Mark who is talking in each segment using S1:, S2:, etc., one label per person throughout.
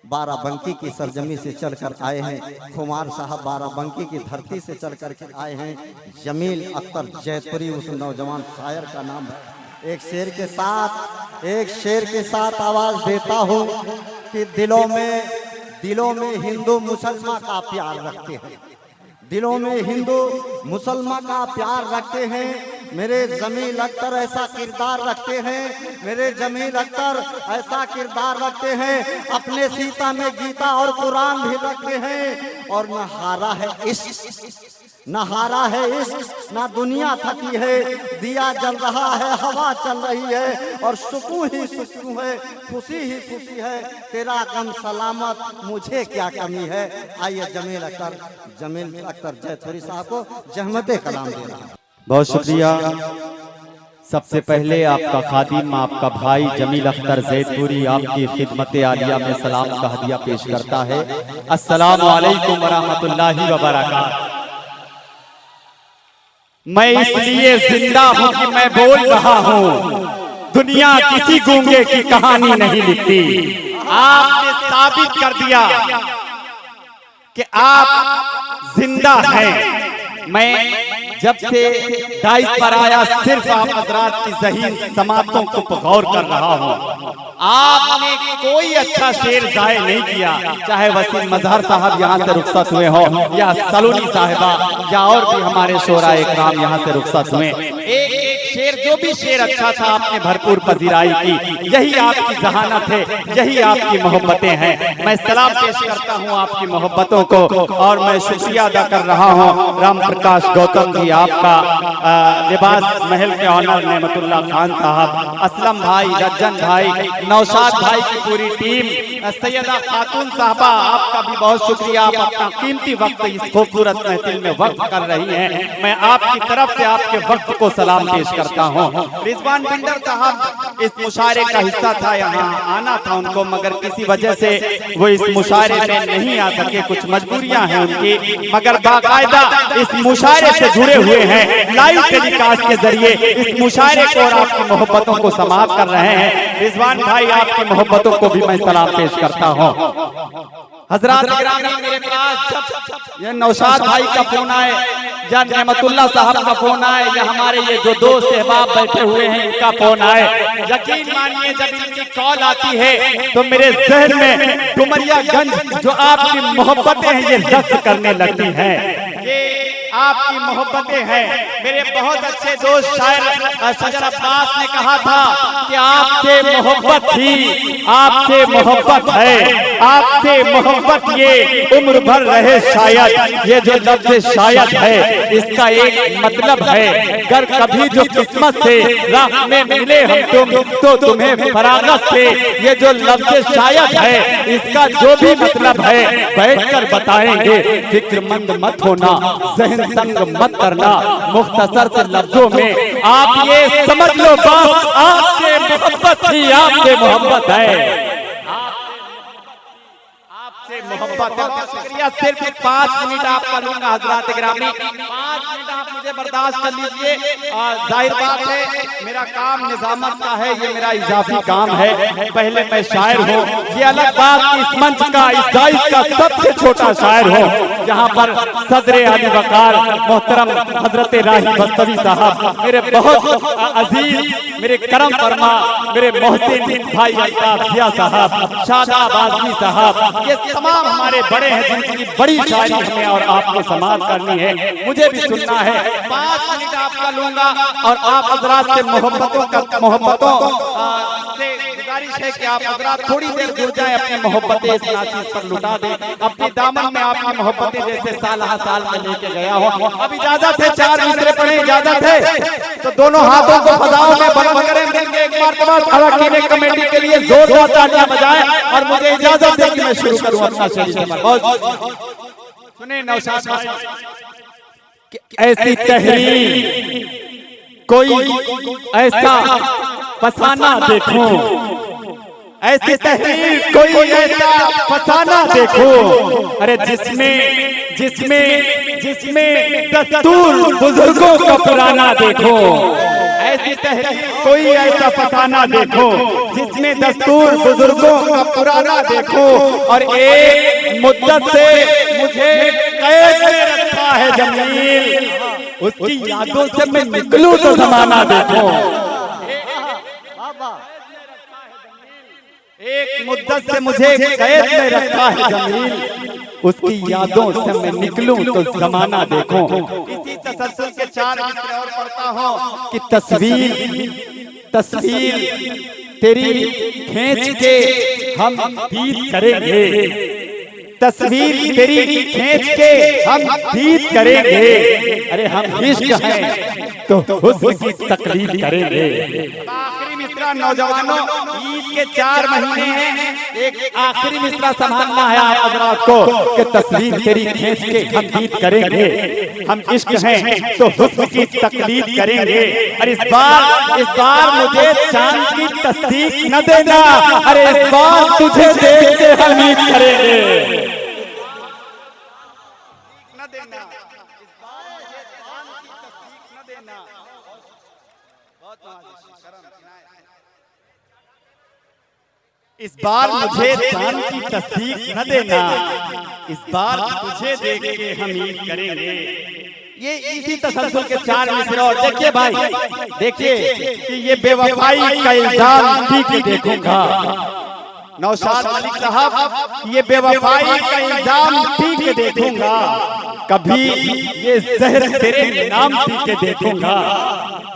S1: बाराबंकी की सरजमी से चलकर आए हैं। खुमार साहब बाराबंकी की धरती से चल कर के आए हैं। जमील अख्तर जैतपुरी उस नौजवान शायर का नाम है। एक शेर के साथ आवाज देता हूँ कि दिलों में हिंदू मुसलमान का प्यार रखते हैं, दिलों में हिंदू मुसलमान का प्यार रखते हैं। मेरे जमील अख्तर ऐसा किरदार रखते हैं, मेरे जमील अख्तर ऐसा किरदार रखते हैं। अपने सीता में गीता और कुरान भी रखते हैं। और न हारा है इश्क, ना दुनिया थकी है। दिया जल रहा है, हवा चल रही है और सुकून ही सुकून है, खुशी ही खुशी है। तेरा गम सलामत, मुझे क्या कमी है। आइए जमील अख्तर जैतपुरी साहब को जहमत कलाम दे रहा है।
S2: बहुत शुक्रिया। सबसे पहले आपका खादिम, आपका भाई जमील अख्तर जैतपुरी आपकी खिदमत आलिया में सलाम का हदिया पेश करता है। अस्सलामु अलैकुम वरहमतुल्लाहि वबरकातुहू। मैं इसलिए जिंदा हूँ कि मैं बोल रहा हूँ। दुनिया किसी गूंगे की कहानी नहीं लिखती। आपने साबित कर दिया कि आप जिंदा हैं। मैं जब से डाइस पर आया सिर्फ आप हजरात की ज़हीन समातों को गौर कर रहा हूँ। आपने कोई अच्छा शेर जाय नहीं किया, चाहे वसीम मजहर साहब यहाँ से रुखसत हुए हो या सलोनी साहिबा या और भी हमारे शोरा इकराम यहाँ से रुखसत हुए। एक शेर, जो भी शेर अच्छा था आपने भरपूर पजीराई की। यही आपकी जहानत है, यही आपकी मोहब्बतें हैं। मैं सलाम पेश करता हूँ आपकी मोहब्बतों को और मैं शुक्रिया अदा कर रहा हूँ राम प्रकाश गौतम जी, आपका लिबास महल के ऑनर नेमतुल्लाह खान साहब, असलम भाई, रज्जन भाई, नौशाद भाई की पूरी टीम, सैयदा खातून साहबा, आपका भी बहुत शुक्रिया। आप अपना कीमती वक्त इस खूबसूरत महफिल में वक्त कर रही हैं। मैं आपकी तरफ से आपके वक्त को सलाम पेश करता हूँ। रिजवान बिल्डर साहब इस मुशायरे का हिस्सा था, यहाँ आना था उनको, मगर किसी वजह से वो इस मुशायरे में नहीं आ सके। कुछ मजबूरियां हैं उनकी, मगर बाकायदा इस मुशायरे से जुड़े हुए हैं। लाइव टेलीकास्ट के जरिए इस मुशायरे को और आपकी मोहब्बतों को समाप्त कर रहे हैं। रिजवान भाई, आपकी मोहब्बतों को भी मैं सलाम पेश करता हूँ। हजरात मेरे पास ये नौशाद भाई का फोन आए या नेमतुल्लाह साहब का फोन आए या हमारे ये जो दोस्त अहबाब बैठे हुए हैं इनका फोन आए, यकीन मानिए जब इनकी कॉल आती है तो मेरे जहन में डुमरियागंज जो आपकी मोहब्बतें हैं ये रक्त करने लगती हैं। ये आपकी मोहब्बतें हैं। मेरे बहुत अच्छे दोस्त शायर सजर अब्बास ने कहा था कि आपसे मोहब्बत थी, आपसे मोहब्बत है, आपसे मोहब्बत ये उम्र भर रहे शायद। ये जो लफ्ज़ शायद है इसका एक मतलब है, अगर कभी जो किस्मत से राह में मिले हम तुम तो तुम्हें फरागत से। ये जो लफ्ज़ शायद है इसका जो भी मतलब है बैठकर बताएंगे। फिक्रमंद मत होना, जहन तंग मत करना, मुख्तसर से लफ्जों में आप ये समझ लो बस आपसे मोहब्बत थी, आपसे मोहब्बत है, आपसे मोहब्बत है। शुक्रिया। सिर्फ 5 मिनट आपका लूंगा हजरात गिरामी, 5 मिनट आप मुझे बर्दाश्त कर लीजिए। जाहिर बात है मेरा काम निजामत का है, ये मेरा इजाफी काम है। पहले मैं शायर हूँ, ये अलग बात इस मंच का, इस दाइश का सबसे छोटा शायर हूँ, जहाँ पर सदर अली वकार मोहतरम हजरत राही बस्तवी साहब, मेरे बहुत अजीज, मेरे करम फरमा, मेरे मोहसिन भाई अल्ताफ जिया साहब, शादाब आजमी साहब, ये तमाम हमारे बड़े हैं जिनकी बड़ी शायरी हमें और आपको समाप्त करनी है, मुझे भी सुनना है। 5 मिनट आपका लूंगा और आप हजरात से मोहब्बतों से गुजारिश है कि आप हजरात थोड़ी देर जुड़ जाएं, अपनी मोहब्बतें इस नाचीज पर लुटा दें। अपने दामन में आपकी मोहब्बतें जैसे साल में लेके गया हो। अब इजाजत है, 4 मिसरे पढ़े, इजाजत है तो दोनों हाथों को फजाओं में बुलंद करें। देंगे एक मर्तबा अरकान कमेटी के लिए जोरदार तालियां बजाएं और मुझे इजाजत दें कि मैं शुरू करूं अपना शेर। सुने नौशाद भाई, ऐसी तहरीर कोई ऐसा फसाना देखो, ऐसी तहरीर कोई ऐसा फसाना देखो, अरे जिसमें दस्तूर बुजुर्गों का पुराना देखो। ऐसी तहरीर कोई ऐसा फसाना देखो जिसमें दस्तूर बुजुर्गों का पुराना देखो, और एक मुद्दत से मुझे कैद में रखा है जमील, उसकी यादों से मैं निकलूं तो जमाना देखो। एक मुद्दत से मुझे कैद में रखा है जमील, उसकी यादों से मैं निकलूं तो जमाना देखो। इसी तसल्सल के 4 मिसरे और पढ़ता हूँ कि तस्वीर तेरी खींच के हम दीद करेंगे, तस्वीर तेरी खींच के हम दीद करेंगे, अरे हम इश्क हैं तो हुस्न की तकलीफ करेंगे। आखिरी मिसरा नौजवानों, ईद के 4 महीने हैं, एक आखिरी मिसरा संभालना है आप हजरात को कि तस्वीर तेरी खींच के हम दीद करेंगे, हम इश्क हैं तो हुस्न की तकलीफ करेंगे। और इस बार मुझे चांद की तस्दीक न देना, अरे इस बार तुझे देख के हम ईद करेंगे। इस बार मुझे चांद की तस्दीक न देना, इस बार तुझे देख के हम ईद करेंगे। ये इसी तसल्सल के 4 मिसरे। और देखिए भाई, देखिए कि ये बेवफाई का इल्जाम भी देखूंगा, नौशाद मलिक साहब, ये बेवफाई का इल्जाम पी के देखूंगा, कभी ये जहर तेरे नाम पी के देखूंगा,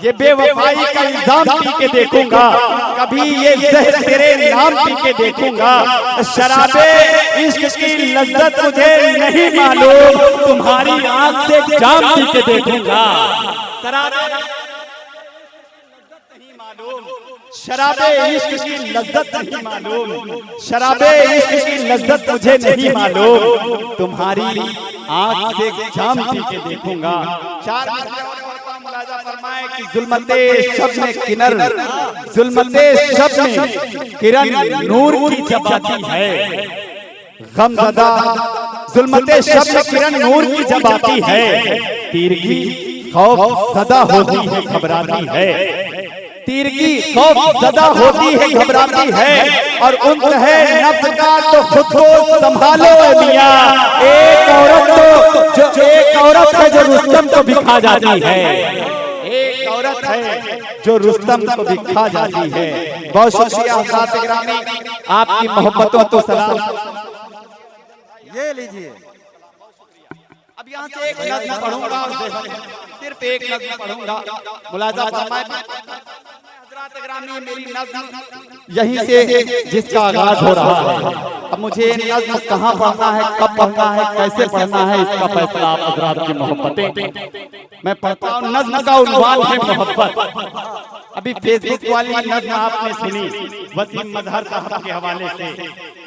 S2: ये बेवफाई का इल्जाम पी के देखूंगा, कभी ये जहर तेरे नाम पी के देखूंगा। शराबे इश्क की लज्जत मुझे नहीं मालूम, तुम्हारी आंख से जाम पी के देखूंगा। शराबे इश्क की लज्जत नहीं मालूम, शराबे इश्क की लज्जत मुझे नहीं मालूम, तुम्हारी आंख से जाम पी के देखूंगा। 4 मुलाजा फरमाए कि जुल्मते शब में किरण, जुल्मते शब में किरण नूर की जब आती है, गमज़दा जुल्मते शब में किरण नूर की जब आती है, तीरगी खौफ ज़दा होती है घबराती है, तीरगी खौफ ज़दा होती है घबराती है, और उम्र है नफ्स का तो खुद को संभालो मियां, एक औरत है जो रुस्तम को भी खा जाती है, एक औरत है जो रुस्तम को भी खा जाती है। बहुत शुक्रिया हज़रात गिरामी, आपकी मोहब्बतों को सलाम।
S1: ये लीजिए,
S2: अब यहाँ से एक नज़्म पढ़ूंगा, सिर्फ एक नज़्म पढ़ूंगा, मुलाजा फरमाए। हज़रात गिरामी, मेरी नज़्म यहीं से जिसका आगाज हो रहा है, अब मुझे नज़्म कहाँ पढ़ना है, कब पढ़ना है, कैसे पढ़ना है, इसका फैसला आप हज़रात की मोहब्बतें। मैं पढ़ता हूँ, नज़्म का उन्वान है मोहब्बत। अभी फेसबुक वाली नज़्म आपने सुनी वसीम मजहर साहब के हवाले से,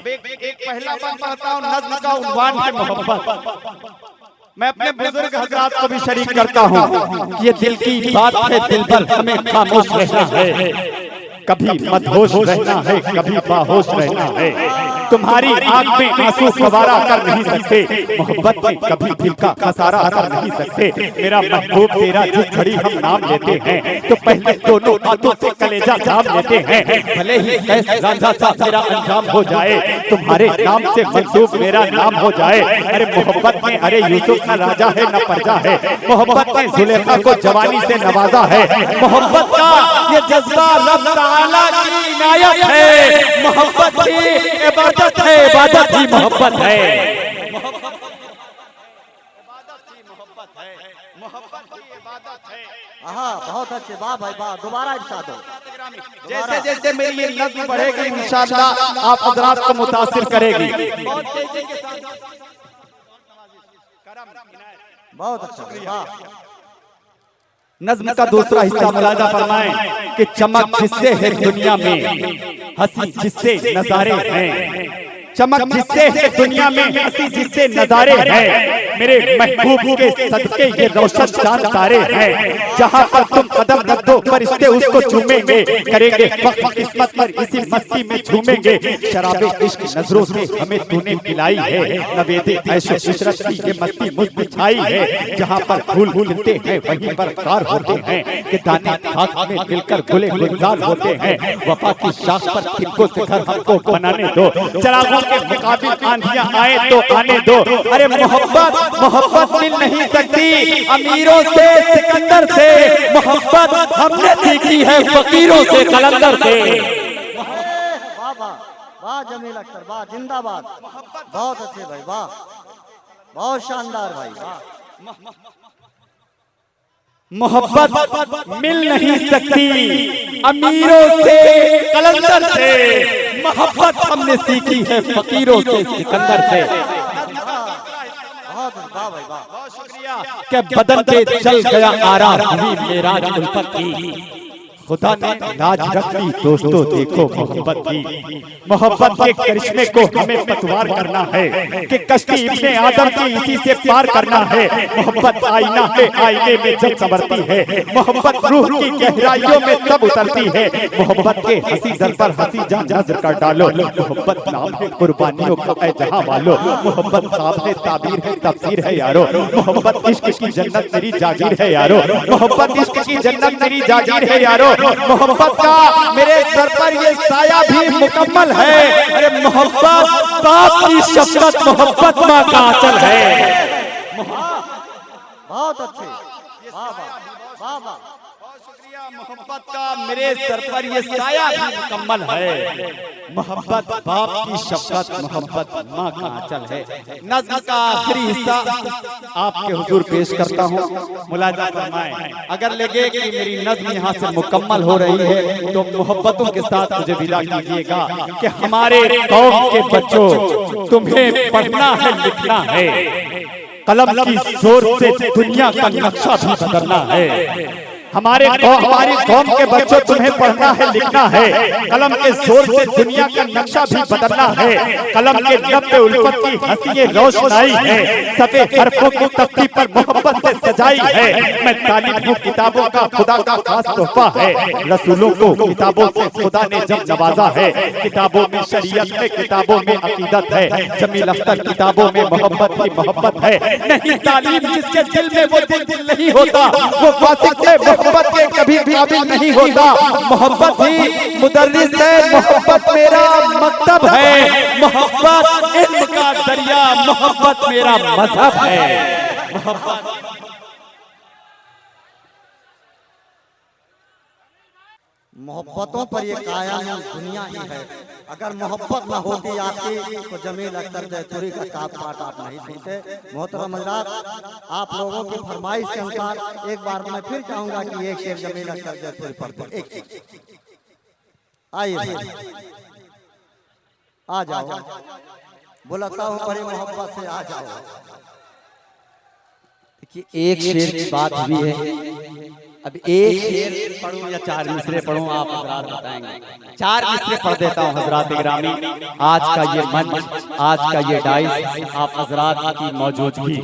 S2: एक पहला बार पढ़ता हूँ, नज़्म का उन्वान है मोहब्बत। मैं अपने बुजुर्ग हज़रात को भी शरीक करता हूँ, ये दिल की बात है दिलबर, हमें खामोश रहना है, कभी मदहोश रहना है, कभी बाहोश रहना है, तुम्हारी आंख में आंसू फवारा कर नहीं सकते, मोहब्बत में कभी दिल का खसारा कर नहीं सकते। मेरा महबूब तेरा जिस घड़ी हम नाम लेते हैं, तो पहले दोनों हाथों से कलेजा जाम लेते हैं, भले ही ऐसा रांझा सा मेरा अंजाम हो जाए, तुम्हारे नाम से मंसूब मेरा नाम हो जाए। अरे मोहब्बत में अरे यूसुफ का राजा है न प्रजा है, मोहब्बत में जुलेखा को जवानी से नवाजा है, मोहब्बत का ये जज्बा रब ताला की इनायत है, मोहब्बत की इबादत है, इबादत ही मोहब्बत है,
S1: हाँ बहुत अच्छे, वाह भाई वाह, दोबारा इरशाद हो।
S2: जैसे जैसे मेरी ये नज़्म बढ़ेगी इंशाअल्लाह आप हज़रात को मुतासिर करेगी।
S1: बहुत अच्छा, वाह।
S2: नज़्म का दूसरा हिस्सा मुलाजा फरमाएं कि चमक जिससे है दुनिया में, हंसी जिससे नजारे हैं, चमक जिससे है दुनिया में, हंसी जिससे नजारे हैं, मेरे महबूब के सदके ये रोशन चांद तारे हैं। जहाँ पर तुम कदम रख दो फरिश्ते उसको चूमेंगे, करेंगे फख्र किस्मत पर इसी मस्ती में झूमेंगे। शराबे इश्क नजरों से हमें तूने पिलाई है, नवेदे ऐशो इशरत की ये मस्ती मुझ पे छाई है। जहाँ पर फूल खिलते हैं वहीं पर कार होते हैं, कि दाने खाक में मिलकर गुले गुलजार होते हैं। वफा की शाख पर तिनको शिखर हमको बनाने दो, चरागों के मुकाबिल आंधियां आए तो आने दो। अरे मोहब्बत मोहब्बत मिल नहीं सकती अमीरों से सिकंदर से, मोहब्बत हमने सीखी है फकीरों से कलंदर से।
S1: वाह वाह वाह जमील अख्तर, वाह जिंदाबाद, बहुत अच्छे भाई, वाह बहुत शानदार भाई, वाह।
S2: मोहब्बत मिल नहीं सकती अमीरों से कलंदर से, मोहब्बत हमने सीखी है फकीरों से सिकंदर से।
S1: बहुत वाह भाई वाह, बहुत शुक्रिया।
S2: के बदन पे चल गया आराम हुई मेराज उल्फत की, खुदा ने लाज रख ली दोस्तों देखो मोहब्बत की। मोहब्बत के करिश्मे को हमें पतवार करना है, कि कश्ती इब्ने आदम की इसी से पार करना है। मोहब्बत आईना है, आईने में जब संवरती है, मोहब्बत रूह की गहराइयों में तब उतरती है। मोहब्बत के हंसी दर पर हंसी जान नजर कर डालो, मोहब्बत नाम है कुर्बानियों का ऐ जहां वालो। मोहब्बत ख्वाब है, ताबीर है, तफसीर है यारो, मोहब्बत इश्क की जन्नत मेरी जागीर है यारो, मोहब्बत इश्क की जन्नत मेरी जागीर है यारो। मोहब्बत का मेरे सर पर ये साया भी मुकम्मल है। अरे मोहब्बत बाप की शफकत, मोहब्बत माँ का आंचल है।
S1: बहुत अच्छे, वाह वाह वाह वाह,
S2: शुक्रिया। मोहब्बत का मेरे सर पर ये साया भी मुकम्मल है। मोहब्बत बाप की शफकत, मोहब्बत माँ का आंचल है। नज़्म का आखिरी हिस्सा आपके हुजूर पेश करता हूँ, मुलाजा फरमाएं। अगर लगे कि मेरी नज़्म यहाँ से मुकम्मल हो रही है तो मोहब्बतों के साथ मुझे विदा कीजिएगा कि हमारे कौम के बच्चों तुम्हें पढ़ना है, लिखना है, कलम की जोर से दुनिया का नक्शा भी बदलना है। हमारी कौम के बच्चों तुम्हें पढ़ना है, लिखना है, कलम के जोर से दुनिया का नक्शा भी बदलना है। कलम के लब पे उल्फत की हंसी रोशनाई है, सफेद हरफों की तख्ती पर मोहब्बत से सजाई है। मैं तालिब हूँ किताबों का, खुदा का खास तोहफा है। रसूलों को किताबों से खुदा ने जब नवाजा है, किताबों में शरीयत है, किताबों में अकीदत है। जमील अख्तर किताबों में मोहब्बत ही मोहब्बत है। नहीं तालीम जिसके दिल में वो दिल नहीं होता, वो फासिक से मोहब्बत के कभी काबिल नहीं होता। मोहब्बत ही मुदर्रिस है, मोहब्बत मेरा मकतब है, मोहब्बत इल्म का दरिया, मोहब्बत मेरा मजहब है।
S1: मोहब्बतों पर ये कायम दुनिया ही है। अगर मोहब्बत ना होती आपकी तो जमील अख्तर जयपुरी का काप पाट आप नहीं सुनते। मोहतरम हज़रात, आप लोगों की फरमाइश के अनुसार एक बार मैं फिर चाहूंगा कि एक शेर जमील अख्तर जयपुरी पढ़ते। आइए आ जाओ, बुलाता हूँ बड़ी मोहब्बत से, आ जाओ।
S2: देखिए एक शेर की बात भी है, अब एक शेर पढ़ूं या चार मिसरे पढ़ूं आप हजरात बताएंगे। चार मिसरे पढ़ देता हूं हजरात गिरामी। आज का ये मंच, आज का ये डाइस, आप हजरात की मौजूदगी,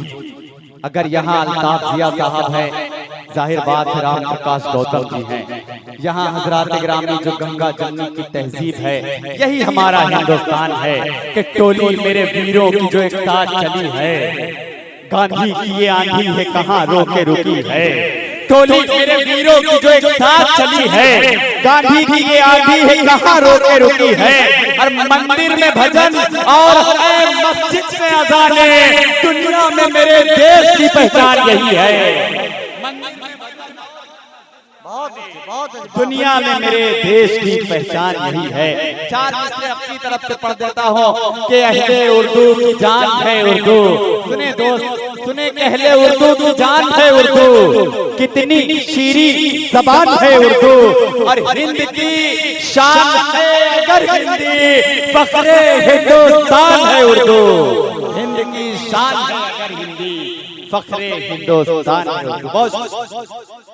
S2: अगर यहाँ अल्ताफ जिया साहब है, जाहिर बात है राम प्रकाश गौतम जी हैं। यहाँ हजरात गिरामी जो गंगा जमुनी की तहजीब है, यही हमारा हिंदुस्तान है। कि टोली मेरे वीरों की जो एक साथ चली है, गांधी की ये आंधी है कहाँ रोके रुकी है। टोली मेरे वीरों की जो एक साथ चली है, गांधी की ये आंधी है कहाँ रोके रुकी है। और मंदिर में भजन और मस्जिद में अज़ाने, दुनिया में मेरे देश की पहचान यही है। दुनिया में मेरे देश की पहचान यही है। चार मिसरे अपनी तरफ से पढ़ देता हूँ कि अहले उर्दू की जान है उर्दू। सुने दोस्त, सुने कि अहले उर्दू की जान है उर्दू, कितनी शीरी ज़बान है उर्दू। और हिंद की शान है अगर हिंदी, फख्रे हिंदुस्तान है उर्दू। हिंद की शान है अगर हिंदी, फख्रे हिंदुस्तान है उर्दू।